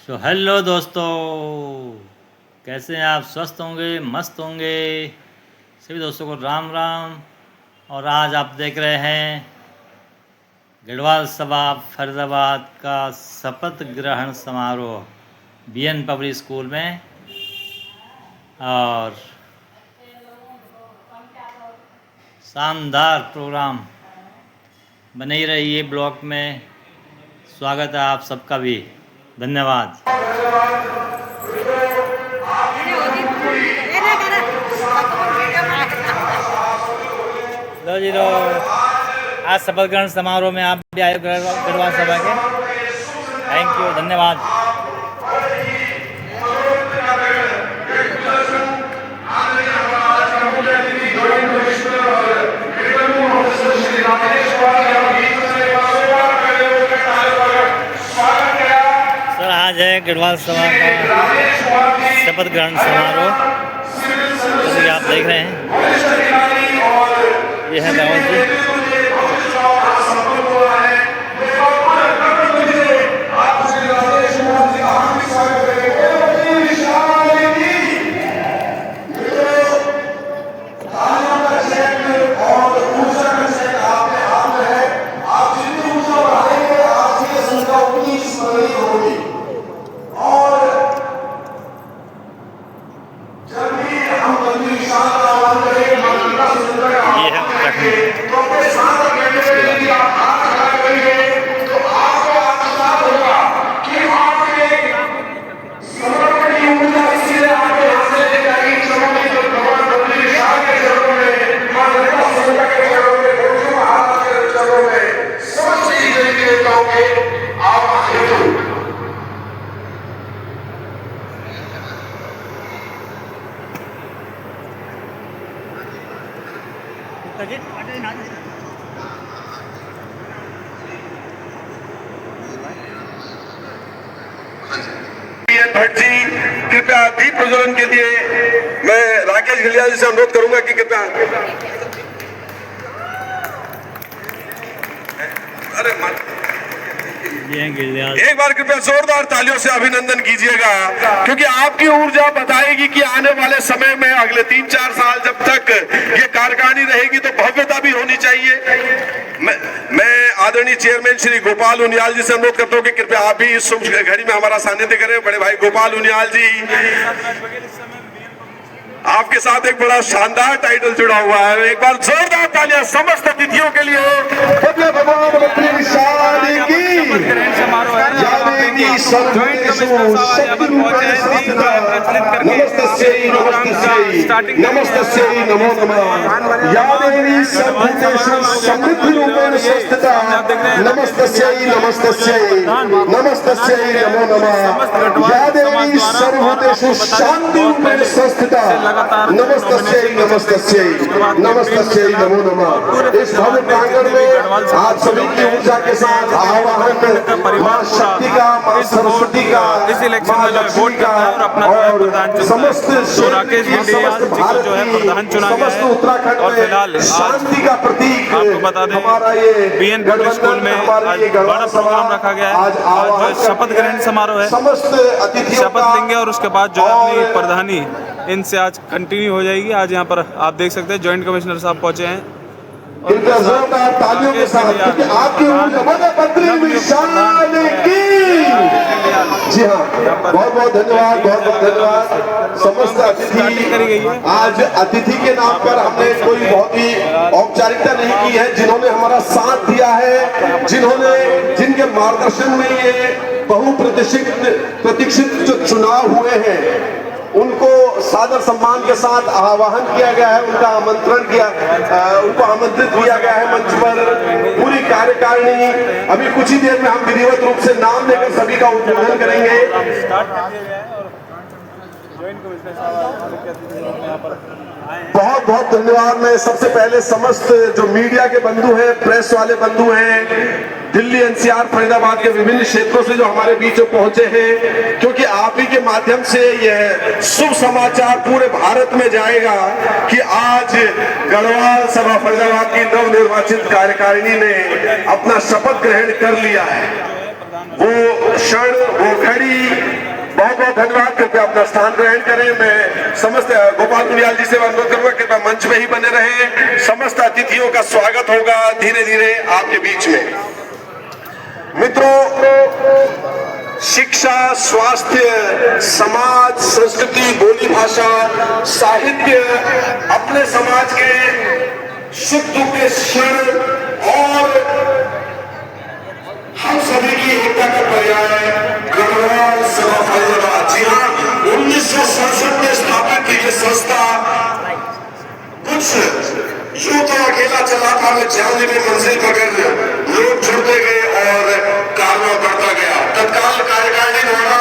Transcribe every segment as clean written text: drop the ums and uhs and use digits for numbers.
Hello दोस्तों, कैसे हैं आप? स्वस्थ होंगे, मस्त होंगे। सभी दोस्तों को राम राम। और आज आप देख रहे हैं गढ़वाल सभा फरीदाबाद का शपथ ग्रहण समारोह बीएन पब्लिक स्कूल में। और शानदार प्रोग्राम, बने ही रहिए ब्लॉग में। स्वागत है आप सबका भी, धन्यवाद। लो जी लो, आज शपथ ग्रहण समारोह में आप भी आए गढ़वाल सभा के। थैंक यू, धन्यवाद। सर, आज है गढ़वाल सभा का शपथ ग्रहण समारोह, जैसे कि आप देख रहे हैं। ये है रावत जी। भट्ट जी, कृपया दीप प्रज्वलन के लिए मैं राकेश घिलिया जी से अनुरोध करूंगा कि कृपया। अरे एक बार कृपया जोरदार तालियों से अभिनंदन कीजिएगा, क्योंकि आपकी ऊर्जा बताएगी कि आने वाले समय में अगले 3-4 साल जब तक ये कार्यकारिणी रहेगी तो भव्यता भी होनी चाहिए। मैं आदरणीय चेयरमैन श्री गोपाल उनियाल जी से अनुरोध करता हूँ कि कृपया आप भी इस शुभ घड़ी में हमारा सानिध्य करें। बड़े भाई गोपाल उनियाल जी, आपके साथ एक बड़ा शानदार टाइटल जुड़ा हुआ है। एक बार जोरदार तालियां समस्त अतिथियों के लिए। नमो नमः। या देवी सर्वभूतेषु समृद्धि रूपेण स्वस्थिता, नमस्तस्यै नमस्तस्यै नमस्तस्यै नमो नमः। या देवी सर्वभूतेषु शांति रूपेण स्वस्थिता, नमस्तस्यै नमस्तस्यै नमस्तस्यै नमो नमः। इस भव्य प्रांगण में आप सभी की ऊर्जा के साथ आवाहन मां शक्ति का, मां सरस्वती का, इस इलेक्शन में जो है वोट करना है और अपना प्रधान चुनना है। तो राकेश जी को जो है प्रधान चुना गया है। और फिलहाल शांति का प्रतीक आपको बता दें, बीएन पब्लिक स्कूल में आज बड़ा प्रोग्राम रखा गया है। आज जो शपथ ग्रहण समारोह है, शपथ लेंगे और उसके बाद जो अपनी प्रधानी इनसे आज कंटिन्यू हो जाएगी। आज यहाँ पर आप देख सकते हैं जॉइंट कमिश्नर साहब पहुंचे हैं। तालियों के साथ आपकी जी हाँ, बहुत बहुत धन्यवाद, बहुत बहुत धन्यवाद। समस्त अतिथि, आज अतिथि के नाम पर हमने कोई बहुत ही औपचारिकता नहीं की है। जिन्होंने हमारा साथ दिया है, जिनके मार्गदर्शन में ये बहुप्रतीक्षित जो चुनाव हुए हैं, उनको सादर सम्मान के साथ आह्वान किया गया है, उनको आमंत्रित किया गया है मंच पर। पूरी कार्यकारिणी अभी कुछ ही देर में हम विधिवत रूप से नाम लेकर सभी का उद्बोधन करेंगे। बहुत बहुत धन्यवाद। मैं सबसे पहले समस्त जो मीडिया के बंधु हैं, प्रेस वाले बंधु हैं, दिल्ली, एनसीआर, फरीदाबाद के विभिन्न क्षेत्रों से जो हमारे बीच पहुंचे हैं, क्योंकि आप ही के माध्यम से यह शुभ समाचार पूरे भारत में जाएगा कि आज गढ़वाल सभा फरीदाबाद की नवनिर्वाचित कार्यकारिणी ने अपना शपथ ग्रहण कर लिया है। वो क्षण, वो घड़ी। बहुत बहुत धन्यवाद। कृपया अपना स्थान ग्रहण करें। मैं समस्त गोपाल मुनियाल जी से अनुरोध करूंगा कृपया मंच में ही बने रहे। समस्त अतिथियों का स्वागत होगा धीरे धीरे आपके बीच में। मित्रों, शिक्षा, स्वास्थ्य, समाज, संस्कृति, बोली भाषा, साहित्य अपने समाज के सुख दुख के क्षण और हम सभी की एकता का पर्याय गढ़वाल सभा फैजाबाद। जी हाँ, 1967 में स्थापित की यह संस्था कुछ यूं तो अकेला चला था, जाने की मंजिल पकड़ लोग जुड़ते गए और कार्य बढ़ता गया। तत्काल कार्यकारिणी द्वारा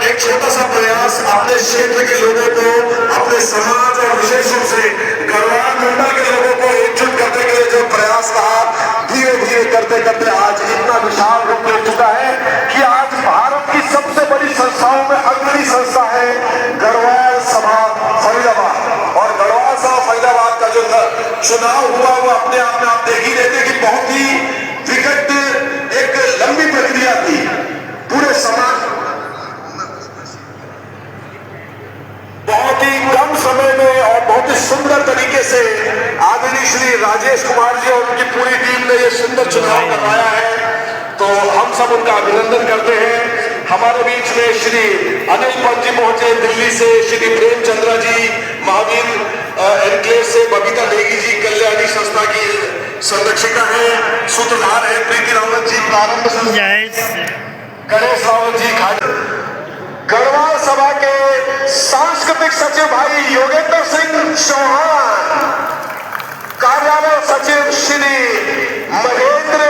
एक छोटा सा प्रयास अपने क्षेत्र के लोगों को, अपने समाज और विशेष रूप से गढ़वाल मुंडा के लोगों को एकजुट करने के लिए जो प्रयास रहा, धीरे धीरे करते करते आज इतना विशाल रूप ले चुका है कि आज भारत की सबसे बड़ी संस्थाओं में अग्रणी संस्था है गढ़वाल सभा फरीदाबाद। और गढ़वाल सभा फरीदाबाद का जो चुनाव हुआ वो अपने आप में आप देख ही लेते कि बहुत ही विकट एक लंबी प्रक्रिया थी। पूरे समाज बहुत ही कम समय में और बहुत ही सुंदर तरीके से आदरणीय श्री राजेश कुमार जी और उनकी पूरी टीम ने ये सुंदर चुनाव करवाया है, तो हम सब उनका अभिनंदन करते हैं। हमारे बीच में श्री अनिल पंत जी पहुंचे दिल्ली से, श्री प्रेमचंद्र जी महावीर एनक्लेव से, बबीता नेगी जी कल्याणी संस्था की संरक्षिका है, सूत्रधार है प्रीति रावत जी प्रारंभ, गणेश रावत जी खाड़ी। गढ़वाल सभा के सांस्कृतिक सचिव भाई योगेंद्र सिंह चौहान, कार्यालय सचिव श्री महेंद्र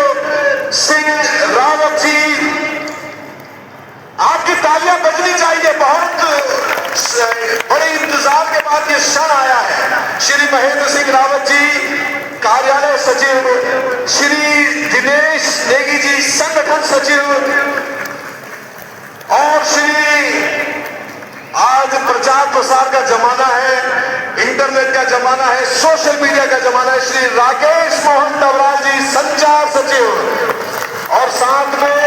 सिंह रावत जी। आपकी तालियां बजनी चाहिए, बहुत बड़े इंतजार के बाद ये क्षण आया है। श्री महेंद्र सिंह रावत जी, कार्यालय सचिव श्री दिनेश नेगी जी, संगठन सचिव। और श्री आज प्रचार प्रसार का जमाना है, इंटरनेट का जमाना है, सोशल मीडिया का जमाना है, श्री राकेश मोहन डबराल जी, संचार सचिव। और साथ में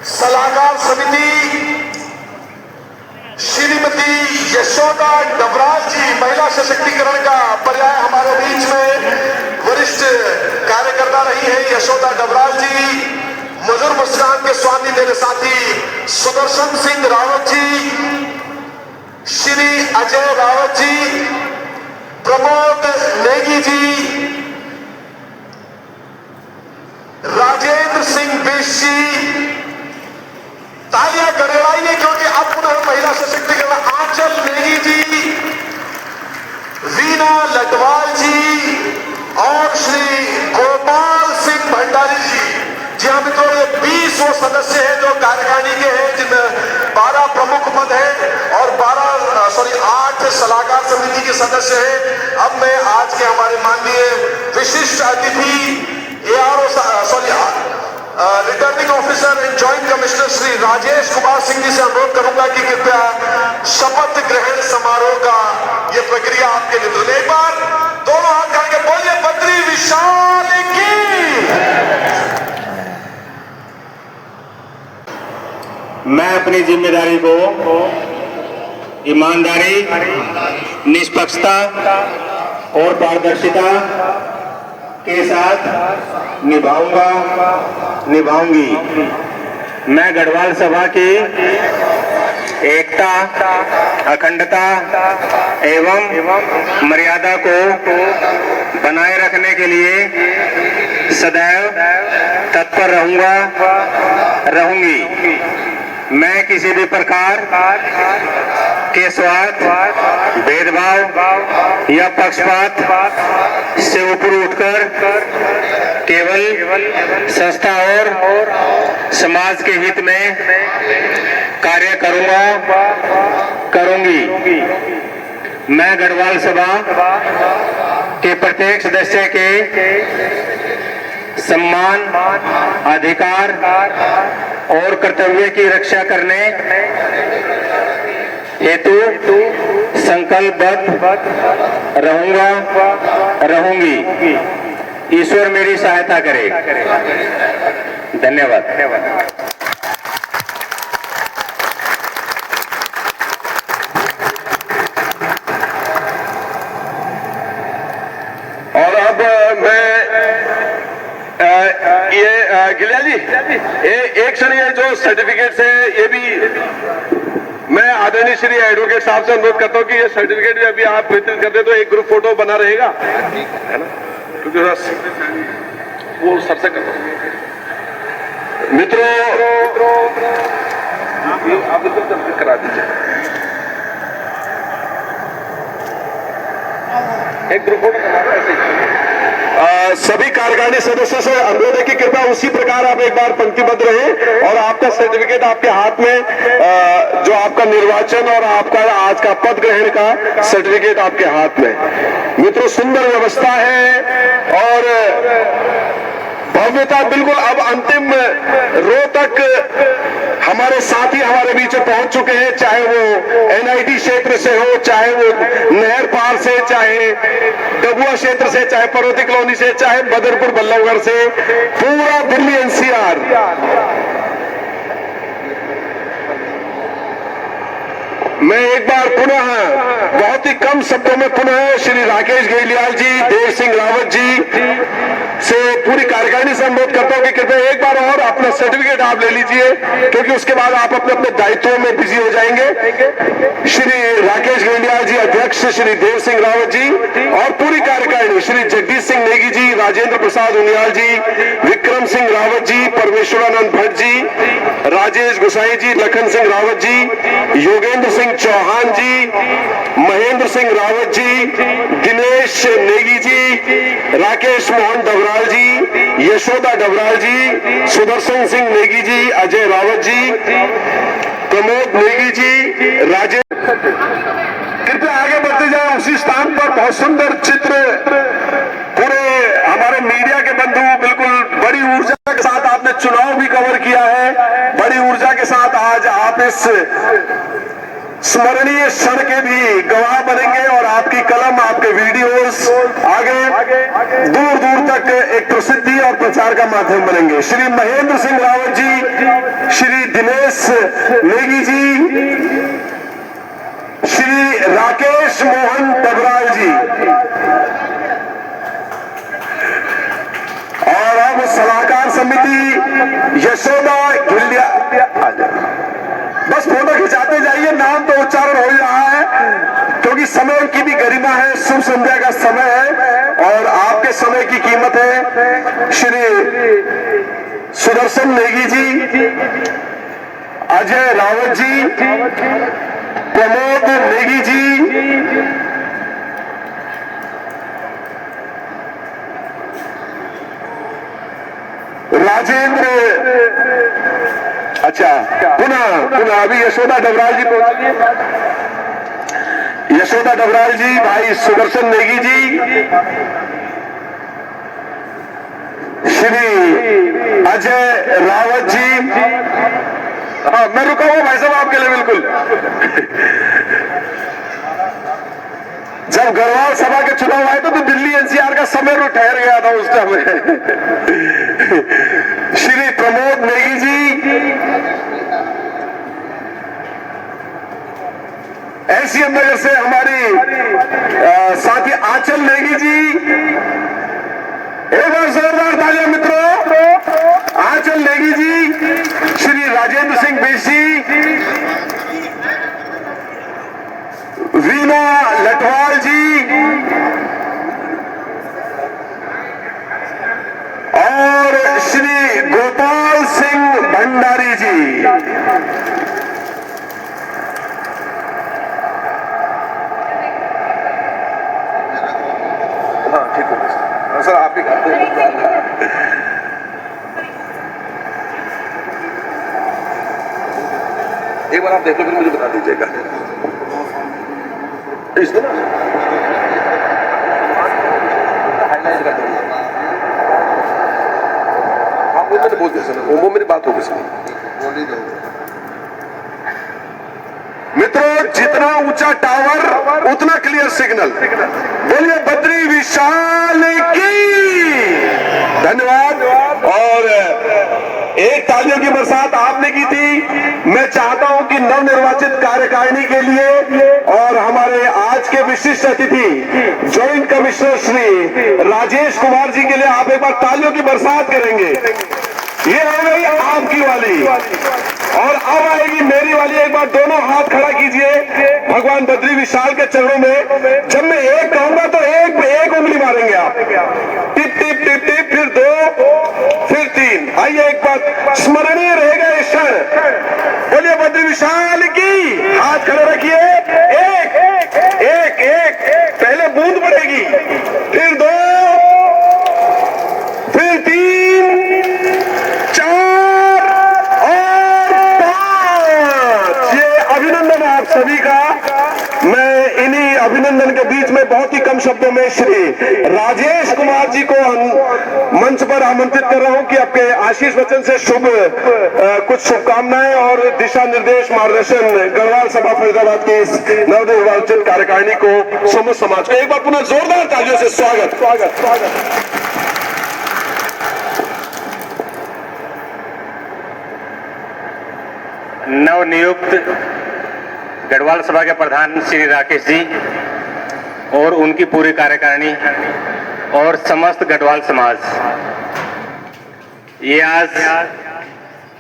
सलाहकार समिति श्रीमती यशोदा डबराल जी, महिला सशक्तिकरण का पर्याय हमारे बीच में वरिष्ठ कार्यकर्ता रही है यशोदा डबराल जी। मधुर मुस्कान के स्वामी मेरे साथी सुदर्शन सिंह रावत जी, श्री अजय रावत जी, प्रमोद नेगी जी, राजेंद्र सिंह बिश जी। तालियां गड़गड़ाइए क्योंकि अब पुनः महिला सशक्तिकरण आंचल नेगी जी, वीना लटवाल जी और श्री गोपाल सिंह भंडारी जी। जी हाँ मित्रों, ये 20 वो सदस्य हैं जो कार्यकारिणी के हैं, जिनमें 12 प्रमुख पद हैं और 8 सलाहकार समिति के सदस्य हैं। अब मैं आज के हमारे माननीय विशिष्ट अतिथि returning officer and joint commissioner Shri Rajesh Kumar Singh ji से अनुरोध करूंगा कि कृपया शपथ ग्रहण समारोह का ये प्रक्रिया आपके नेतृत्व। एक बार दोनों हाथ करके बोलिए बद्री विशाल की। मैं अपनी जिम्मेदारी को ईमानदारी, निष्पक्षता और पारदर्शिता के साथ निभाऊंगी। मैं गढ़वाल सभा की एकता, अखंडता एवं मर्यादा को बनाए रखने के लिए सदैव तत्पर रहूंगी। मैं किसी भी प्रकार के स्वार्थ, भेदभाव या पक्षपात से ऊपर उठकर केवल संस्था और समाज के हित में कार्य करूंगी। मैं गढ़वाल सभा के प्रत्येक सदस्य के सम्मान, अधिकार और कर्तव्य की रक्षा करने हेतु संकल्पबद्ध रहूंगी। ईश्वर मेरी सहायता करे। धन्यवाद। ये गिलिया जी एक क्षण, ये जो सर्टिफिकेट है ये भी मैं आदरणीय श्री एडवोकेट साहब से अनुरोध करता हूँ कि ये सर्टिफिकेट भी अभी आप वितरित कर दे तो एक ग्रुप फोटो बना रहेगा, है ना, क्योंकि वो सबसे करता हूँ। मित्रों आप करा दीजिए एक ग्रुप फोटो सभी कार्यकारिणी सदस्यों से अनुरोध है कि कृपया उसी प्रकार आप एक बार पंक्तिबद्ध रहे और आपका सर्टिफिकेट आपके हाथ में, जो आपका निर्वाचन और आपका आज का पद ग्रहण का सर्टिफिकेट आपके हाथ में। मित्रों सुंदर व्यवस्था है और भव्यता बिल्कुल अब अंतिम रो तक हमारे साथी हमारे बीच पहुंच चुके हैं, चाहे वो एनआईटी क्षेत्र से हो, चाहे वो नहर पार से, चाहे डबुआ क्षेत्र से, चाहे पर्वती कॉलोनी से, चाहे बदरपुर बल्लभगढ़ से, पूरा दिल्ली एनसीआर। मैं एक बार पुनः बहुत ही कम शब्दों में पुनः श्री राकेश घेलियाल जी, देव सिंह रावत जी से पूरी कार्यकारिणी से अनुरोध करता हूं कि कृपया एक बार और अपना सर्टिफिकेट आप ले लीजिए, क्योंकि उसके बाद आप अपने अपने दायित्वों में बिजी हो जाएंगे। श्री राकेश घेलियाल जी अध्यक्ष, श्री देव सिंह रावत जी और पूरी कार्यकारिणी, श्री जगदीश सिंह नेगी जी, राजेंद्र प्रसाद उनियाल जी, विक्रम सिंह रावत जी, परमेश्वरानंद भट्ट जी, राजेश गोसाई जी, लखन सिंह रावत जी, योगेंद्र सिंह चौहान जी, महेंद्र सिंह रावत जी, दिनेश नेगी जी, राकेश मोहन डबराल जी, यशोदा डबराल जी, सुदर्शन सिंह नेगी जी, अजय रावत जी, प्रमोद नेगी जी, राजेश। कृपया आगे बढ़ते जाए उसी स्थान पर। बहुत सुंदर चित्र, पूरे हमारे मीडिया के बंधु बिल्कुल बड़ी ऊर्जा के साथ आपने चुनाव भी कवर किया है, बड़ी ऊर्जा के साथ आज आप इस स्मरणीय क्षण के भी गवाह बनेंगे और आपकी कलम, आपके वीडियोस आगे दूर दूर तक एक प्रसिद्धि और प्रचार का माध्यम बनेंगे। श्री महेंद्र सिंह रावत जी, श्री दिनेश नेगी जी, श्री राकेश मोहन डबराल जी और अब सलाहकार समिति यशोदा घेलिया। बस फोटो खिंचाते जाइए, नाम तो उच्चारण हो रहा है क्योंकि समय की भी गरिमा है, शुभ संध्या का समय है और आपके समय की कीमत है। श्री सुदर्शन नेगी जी, अजय रावत जी, प्रमोद नेगी जी, राजेंद्र, अच्छा पुनः अभी यशोदा डबराल जी पहुंचिए। यशोदा डबराल जी, भाई सुदर्शन नेगी जी, श्री अजय रावत जी। हाँ मैं रुका हुआ भाई साहब आपके लिए बिल्कुल। जब गढ़वाल सभा के चुनाव आए तो दिल्ली एनसीआर का समय ठहर गया था उस टाइम। श्री प्रमोद नेगी जी, एससीएम नगर से हमारी साथी आंचल नेगी जी, एक बार जोरदार तालियां मित्रों। आंचल नेगी जी, श्री राजेंद्र सिंह बेसी, वीना लटवाल जी और श्री गोपाल सिंह भंडारी जी। हाँ ठीक है सर, आप ही एक बार आप देख लो फिर मुझे बता दीजिएगा। इसमें ना हाईलाइट कर दीजिए। आप मुझे बोल दे सर, वो मेरी बात होगी सर। मित्रों जितना ऊंचा टावर उतना क्लियर सिग्नल। बोलिए बद्री विशाल की धन्यवाद। और एक तालियों की बरसात आपने की थी। मैं चाहता हूं कि नवनिर्वाचित कार्यकारिणी के लिए और हमारे आज के विशिष्ट अतिथि ज्वाइंट कमिश्नर श्री राजेश कुमार जी के लिए आप एक बार तालियों की बरसात करेंगे। ये हो गई आपकी वाली, और अब आएगी मेरी वाली। एक बार दोनों हाथ खड़ा कीजिए भगवान बद्री विशाल के चरणों में। जब मैं एक कहूंगा तो एक उंगली मारेंगे आप, टिप टिप टिप टिप, फिर 2, फिर 3। आइए एक बात स्मरणीय रहेगा इस क्षण। बोलिए बद्री विशाल की। हाथ खड़े रखिए। एक एक एक, पहले बूंद पड़ेगी, फिर 2, फिर 3, 4 और 5। ये अभिनंदन है आप सभी का। मैं इन्हीं अभिनंदन के बीच में बहुत ही कम शब्दों में श्री राजेश कुमार जी को मंच पर आमंत्रित कर रहा हूं कि आपके आशीष वचन से कुछ शुभकामनाएं और दिशा निर्देश मार्गदर्शन गढ़वाल सभा फरीदाबाद के इस नवनिर्वाचित कार्यकारिणी को समस्त समाज को एक बार पुनः जोरदार तालियों से स्वागत। नवनियुक्त गढ़वाल सभा के प्रधान श्री राकेश जी और उनकी पूरी कार्यकारिणी और समस्त गढ़वाल समाज, ये आज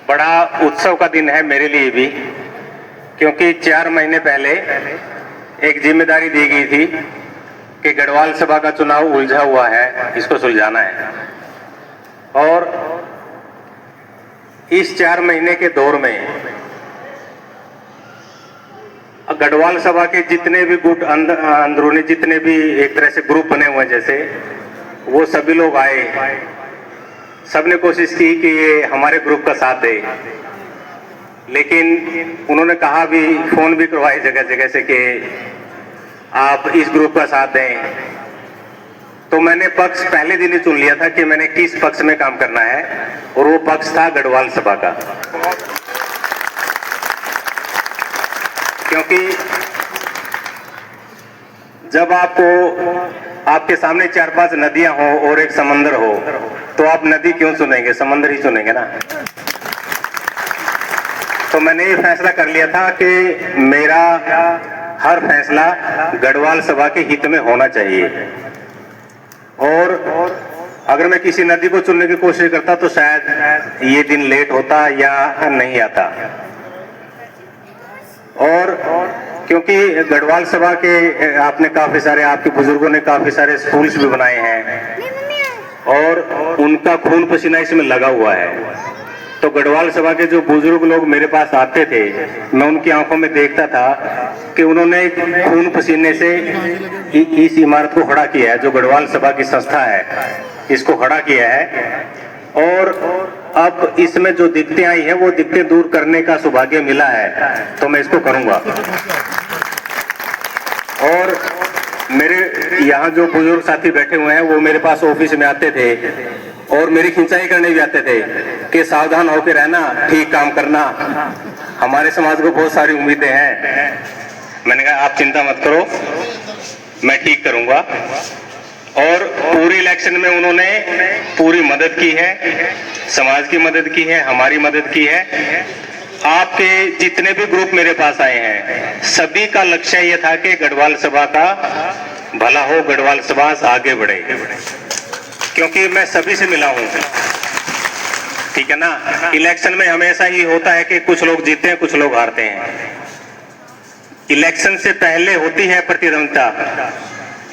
बड़ा उत्सव का दिन है मेरे लिए भी, क्योंकि 4 महीने पहले एक जिम्मेदारी दी गई थी कि गढ़वाल सभा का चुनाव उलझा हुआ है, इसको सुलझाना है। और इस 4 महीने के दौर में गढ़वाल सभा के जितने भी गुट अंदरूनी जितने भी एक तरह से ग्रुप बने हुए हैं, जैसे वो सभी लोग आए, सबने कोशिश की कि ये हमारे ग्रुप का साथ दे, लेकिन उन्होंने कहा भी, फोन भी करवाए जगह जगह से कि आप इस ग्रुप का साथ दें। तो मैंने पक्ष पहले दिन ही चुन लिया था कि मैंने किस पक्ष में काम करना है, और वो पक्ष था गढ़वाल सभा का। क्योंकि जब आपके सामने 4-5 नदियां हो और एक समंदर हो, तो आप नदी क्यों चुनेंगे, समंदर ही चुनेंगे ना। तो मैंने ये फैसला कर लिया था कि मेरा हर फैसला गढ़वाल सभा के हित में होना चाहिए, और अगर मैं किसी नदी को चुनने की कोशिश करता तो शायद ये दिन लेट होता या नहीं आता। और क्योंकि गढ़वाल सभा के आपने काफी सारे, आपके बुजुर्गों ने काफी सारे स्कूल्स भी बनाए हैं और उनका खून पसीना इसमें लगा हुआ है, तो गढ़वाल सभा के जो बुजुर्ग लोग मेरे पास आते थे, मैं उनकी आंखों में देखता था कि उन्होंने खून पसीने से इस इमारत को खड़ा किया है, जो गढ़वाल सभा की संस्था है, इसको खड़ा किया है। और अब इसमें जो दिक्कतें आई हैं, वो दिक्कतें दूर करने का सौभाग्य मिला है, तो मैं इसको करूंगा। और मेरे यहाँ जो बुजुर्ग साथी बैठे हुए हैं, वो मेरे पास ऑफिस में आते थे और मेरी खिंचाई करने भी आते थे कि सावधान होकर रहना, ठीक काम करना, हमारे समाज को बहुत सारी उम्मीदें हैं। मैंने कहा आप चिंता मत करो, मैं ठीक करूंगा। और पूरी इलेक्शन में उन्होंने पूरी मदद की है, समाज की मदद की है, हमारी मदद की है। आपके जितने भी ग्रुप मेरे पास आए हैं, सभी का लक्ष्य ये था कि गढ़वाल सभा का भला हो, गढ़वाल सभा आगे बढ़े, क्योंकि मैं सभी से मिला हूं, ठीक है ना। इलेक्शन में हमेशा ही होता है कि कुछ लोग जीते हैं, कुछ लोग हारते हैं। इलेक्शन से पहले होती है प्रतिद्वंदिता,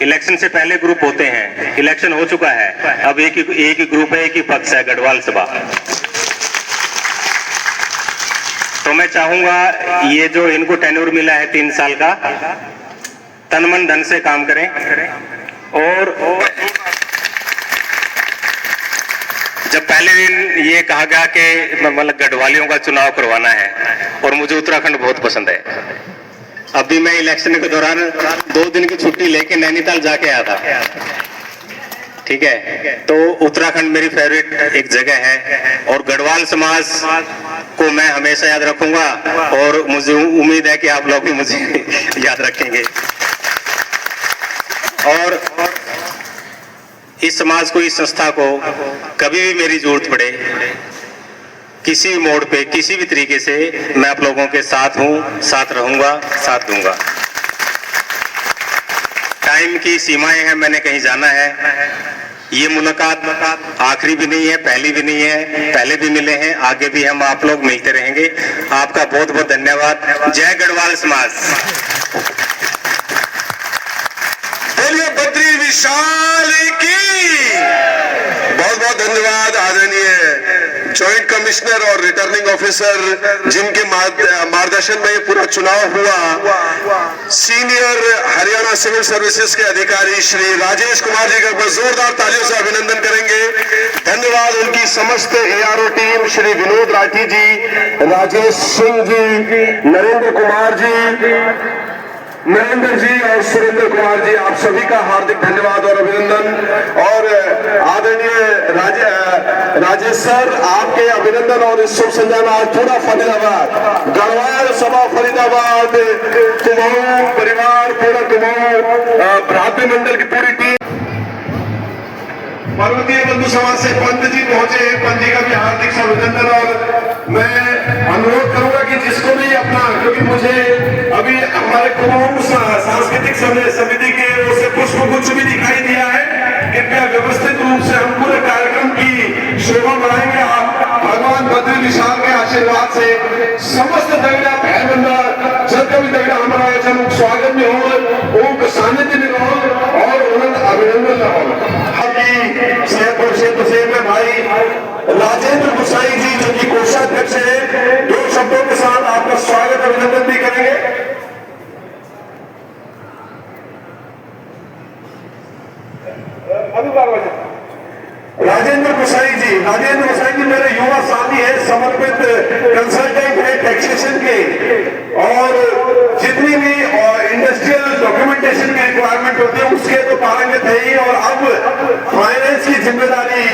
इलेक्शन से पहले ग्रुप होते हैं। इलेक्शन हो चुका है, अब एक ही ग्रुप है, एक ही पक्ष है, गढ़वाल सभा। तो मैं चाहूंगा ये जो इनको टेन्योर मिला है 3 साल का, तन मन धन से काम करें। और जब पहले दिन ये कहा गया कि मतलब गढ़वालियों का चुनाव करवाना है, और मुझे उत्तराखंड बहुत पसंद है, अभी मैं इलेक्शन के दौरान 2 दिन की छुट्टी लेके नैनीताल जाके आया था, ठीक है। तो उत्तराखंड मेरी फेवरेट एक जगह है, और गढ़वाल समाज को मैं हमेशा याद रखूंगा, और मुझे उम्मीद है कि आप लोग भी मुझे याद रखेंगे। और इस समाज को, इस संस्था को कभी भी मेरी जरूरत पड़े, किसी भी मोड़ पे, किसी भी तरीके से, मैं आप लोगों के साथ हूं, साथ रहूंगा, साथ दूंगा। टाइम की सीमाएं हैं, मैंने कहीं जाना है। ये मुलाकात आखिरी भी नहीं है, पहली भी नहीं है, पहले भी मिले हैं, आगे भी हम आप लोग मिलते रहेंगे। आपका बहुत बहुत धन्यवाद। जय गढ़वाल समाज। बोलिए बद्री विशाल की। बहुत बहुत धन्यवाद आदरणीय जॉइंट कमिश्नर और रिटर्निंग ऑफिसर, जिनके मार्गदर्शन में ये पूरा चुनाव हुआ। सीनियर हरियाणा सिविल सर्विसेज के अधिकारी श्री राजेश कुमार जी का जोरदार तालियों से अभिनंदन करेंगे। धन्यवाद उनकी समस्त एआरओ टीम, श्री विनोद राठी जी, राजेश सिंह जी, नरेंद्र कुमार जी, नरेंद्र जी और सुरेंद्र कुमार जी, आप सभी का हार्दिक धन्यवाद और अभिनंदन। और आदरणीय राजेश सर, आपके अभिनंदन और इस शुभ संज्ञान आज पूरा फरीदाबाद, गढ़वाल सभा फरीदाबाद, कुमाऊं परिवार, पूरा कुमाऊं भ्रातृ मंडल की पूरी टीम, पर्वतीय बंधु समाज से पंत जी पहुंचे, पंत जी का भी हार्दिक अभिनंदन। और मैं अनुरोध करूंगा कि जिसको भी अपना, क्योंकि मुझे अभी हमारे कुमाऊं सांस्कृतिक समिति के ओर से पुष्प गुच्छ भी दिखाई दिया है, कृपया व्यवस्थित रूप से हम पूरे कार्यक्रम की शोभा बढ़ाएंगे। भगवान बद्री विशाल के आशीर्वाद से समस्त दगड़ा भाई बंदा जब कभी दगड़ा हमारा आयोजन स्वागत में हो, उनका सानिध्य में रहो और उन्हें अभिनंदन रहो। क्षेत्र से मैं भाई राजेंद्र गुसाई जी, जो कि कोषाध्यक्ष है, 2 शब्दों के साथ आपका स्वागत अभिनंदन भी करेंगे। राजेंद्र गुसाई जी मेरे युवा साथी है, समर्पित कंसल्टेंट है टैक्सेशन के, और जितनी भी इंडस्ट्रियल डॉक्यूमेंटेशन की रिक्वायरमेंट होती है उसके तो पारंगत है ही, और अब फाइनेंस की जिम्मेदारी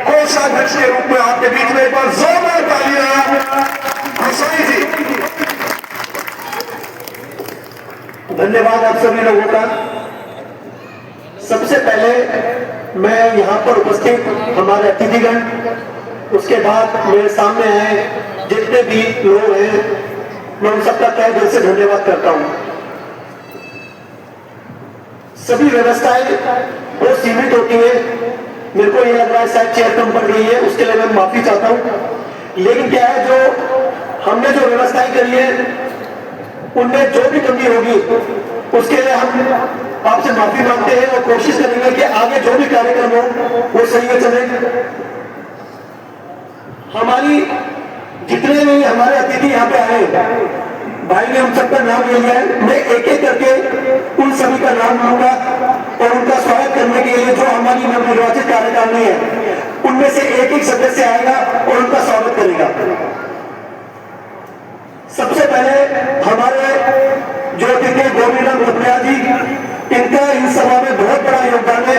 कोषाध्यक्ष के रूप में आपके बीच में एक बार जोरदार तालियां गुसाई जी। धन्यवाद आप सभी लोगों का। सबसे पहले मैं यहाँ पर उपस्थित हमारे अतिथिगण, उसके बाद मेरे सामने आए जितने भी लोग हैं, मैं उन सबका तहे दिल से धन्यवाद करता हूँ। सभी व्यवस्थाएं बहुत सीमित होती है, मेरे को ये लग रहा है शायद चेयर कम पड़ गई है, उसके लिए मैं माफी चाहता हूँ। लेकिन क्या है, जो हमने जो व्यवस्थाएं करी है उनमें जो भी कमी होगी उसके लिए हम आपसे माफी मांगते हैं और कोशिश करेंगे कि आगे जो भी कार्यक्रम हो वो सही में चले। हमारी जितने भी हमारे अतिथि यहाँ पे आए, भाई ने उन सबका नाम ले लिया है, मैं एक एक करके उन सभी का नाम लूंगा और उनका स्वागत करने के लिए जो हमारी नवनिर्वाचित कार्यकारिणी है उनमें से एक एक सदस्य आएगा और उनका स्वागत करेगा। सबसे पहले हमारे जो अतिथि गोविंदा गोपनिया जी, इनका इस सभा में बहुत बड़ा योगदान है।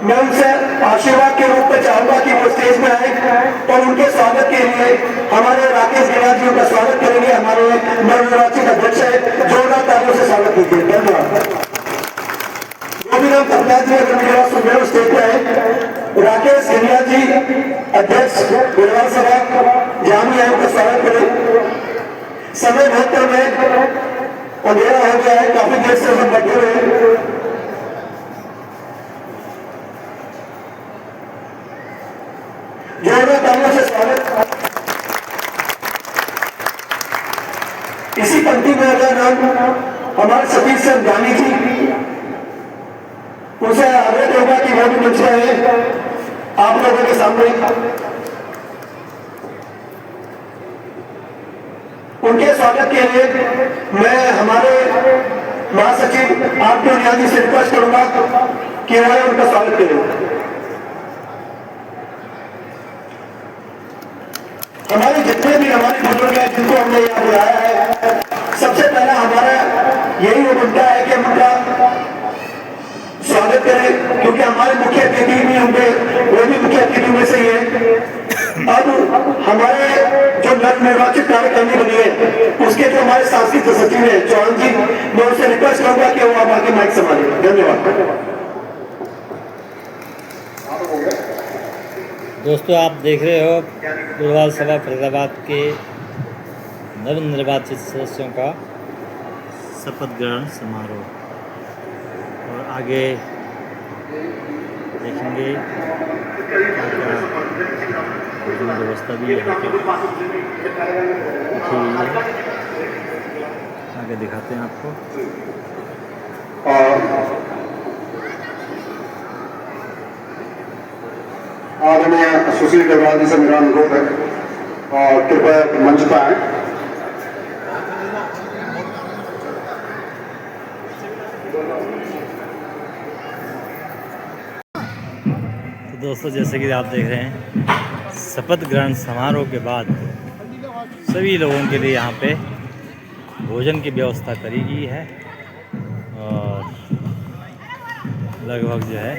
मैं उनसे आशीर्वाद के रूप में चाहूंगा कि वो स्टेज में आए और उनके स्वागत के लिए हमारे राकेश गिरा जी का स्वागत करेंगे। हमारे नवनिर्वाचित अध्यक्ष है, जोरदार तालियों से स्वागत कीजिए। धन्यवाद। गोविंदा गोपनिया जी अगर मेरा सुनने स्टेज पे आए, राकेश गिरिया जी अध्यक्ष गढ़वाल सभा जहां भी आए उनका स्वागत करें। समय बहुत कम है, अंधेरा हो गया है, काफी देर से हम बैठे हुए हैं। जोरदार तालियों से स्वागत। इसी पंक्ति में अगर हम हमारे सतीश सिंह गांधी जी, उनसे आग्रह होगा कि वो भी मंच रहे आप लोगों के सामने। उनके स्वागत के लिए मैं हमारे महासचिव आरटी नियाजी से रिक्वेस्ट करूंगा कि वो उनका स्वागत करें। हमारे जितने भी हमारे बुजुर्ग हैं जिनको हमने यहाँ बुलाया है, सबसे पहला हमारा यही बनता है कि हम उनका स्वागत करें, क्योंकि हमारे मुख्य अतिथि भी होंगे, वो भी मुख्य अतिथि में से ही है। अब हमारे जो नवनिर्वाचित कार्यकारिणी बनी है उसके जो हमारे सांस्कृतिक सचिव है चौहान जी, मैं उनसे रिक्वेस्ट करूंगा कि वो आप आगे माइक संभालें। धन्यवाद। दोस्तों, आप देख रहे हो गढ़वाल सभा फरीदाबाद के नवनिर्वाचित सदस्यों का शपथ ग्रहण समारोह, और आगे देखेंगे क्या क्या भोजन व्यवस्था भी है आगे दिखाते हैं आपको। आदरणीय सुशील गढ़वाल जी से मेरा अनुरोध है और कृपया मंच पर आए। तो दोस्तों जैसे कि आप देख रहे हैं शपथ ग्रहण समारोह के बाद सभी लोगों के लिए यहाँ पे भोजन की व्यवस्था करी गई है और लगभग जो है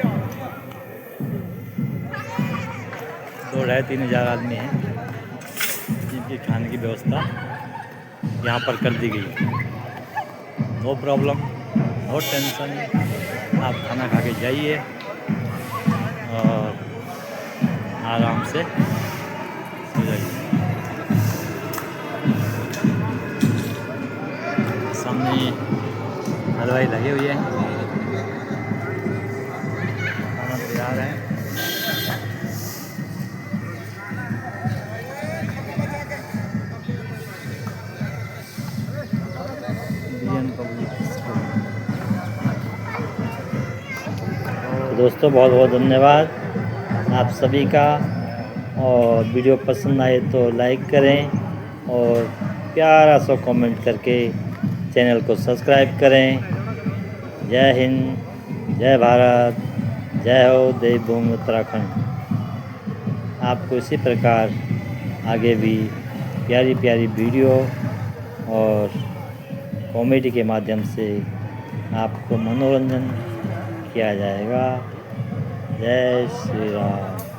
2-2.5-3 हज़ार आदमी हैं जिनकी खाने की व्यवस्था यहाँ पर कर दी गई है। नो प्रॉब्लम, नो टेंशन, आप खाना खा के जाइए और आराम से सो जाइए। सामने हलवाई लगे हुए हैं, खाना तैयार है। तो दोस्तों बहुत बहुत धन्यवाद आप सभी का, और वीडियो पसंद आए तो लाइक करें और प्यारा सा कमेंट करके चैनल को सब्सक्राइब करें। जय हिंद, जय भारत, जय हो देवभूमि उत्तराखंड। आपको इसी प्रकार आगे भी प्यारी प्यारी वीडियो और कॉमेडी के माध्यम से आपको मनोरंजन किया जाएगा। जय श्री राम।